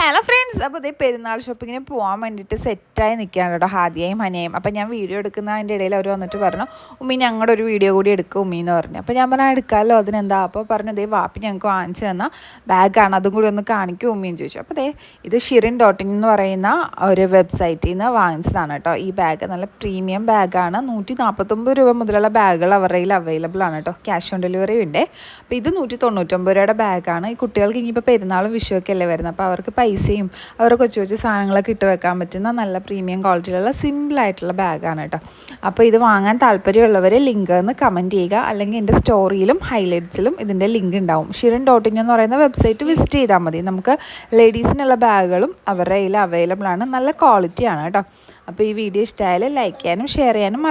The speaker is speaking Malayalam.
ഹലോ ഫ്രണ്ട്സ്, അപ്പോൾ ഇതേ പെരുന്നാൾ ഷോപ്പിങ്ങിന് പോകാൻ വേണ്ടിയിട്ട് സെറ്റായി നിൽക്കുകയാണ് കേട്ടോ ഹാദിയയും ഹനയും. അപ്പോൾ ഞാൻ വീഡിയോ എടുക്കുന്നതിൻ്റെ ഇടയിൽ അവർ വന്നിട്ട് പറഞ്ഞു, ഉമ്മി ഞങ്ങളുടെ ഒരു വീഡിയോ കൂടി എടുക്കും ഉമ്മി എന്ന് പറഞ്ഞു. അപ്പോൾ ഞാൻ പറഞ്ഞാൽ എടുക്കാമല്ലോ, അതിനെന്താ. അപ്പോൾ പറഞ്ഞു, ദേ വാപ്പി ഞങ്ങൾക്ക് വാങ്ങിച്ചു തന്ന ബാഗാണ്, അതും കൂടി ഒന്ന് കാണിക്കും ഉമ്മിന്ന് ചോദിച്ചു. അപ്പോൾ ദേ ഇത് ഷിറിൻ.in എന്ന് പറയുന്ന ഒരു വെബ്സൈറ്റിൽ നിന്ന് വാങ്ങിച്ചതാണ് കേട്ടോ. ഈ ബാഗ് നല്ല പ്രീമിയം ബാഗാണ്. 149 രൂപ മുതലുള്ള ബാഗുകൾ അവരുടെ കയ്യിൽ അവൈലബിൾ ആണ് കേട്ടോ. ക്യാഷ് ഓൺ ഡെലിവറി ഉണ്ട്. അപ്പോൾ ഇത് 199 രൂപയുടെ ബാഗാണ്. ഈ കുട്ടികൾക്ക് ഇനിയിപ്പോൾ പെരുന്നാളും വിഷുവൊക്കെ അല്ലേ വരുന്നത്, അപ്പോൾ അവർക്ക് പൈസയും അവരുടെ കൊച്ചു കൊച്ചു സാധനങ്ങളൊക്കെ ഇട്ട് വെക്കാൻ പറ്റുന്ന നല്ല പ്രീമിയം ക്വാളിറ്റിയിലുള്ള സിമ്പിളായിട്ടുള്ള ബാഗാണ് കേട്ടോ. അപ്പോൾ ഇത് വാങ്ങാൻ താല്പര്യമുള്ളവർ ലിങ്ക് എന്ന് കമൻറ്റ് ചെയ്യുക, അല്ലെങ്കിൽ എൻ്റെ സ്റ്റോറിയിലും ഹൈലൈറ്റ്സിലും ഇതിൻ്റെ ലിങ്ക് ഉണ്ടാവും. ഷിറിൻ.in എന്ന് പറയുന്ന വെബ്സൈറ്റ് വിസിറ്റ് ചെയ്താൽ മതി. നമുക്ക് ലേഡീസിനുള്ള ബാഗുകളും അവരുടെ കയ്യിൽ അവൈലബിൾ ആണ്. നല്ല ക്വാളിറ്റിയാണ് കേട്ടോ. അപ്പോൾ ഈ വീഡിയോ ഇഷ്ടമായാലും ലൈക്ക് ചെയ്യാനും ഷെയർ ചെയ്യാനും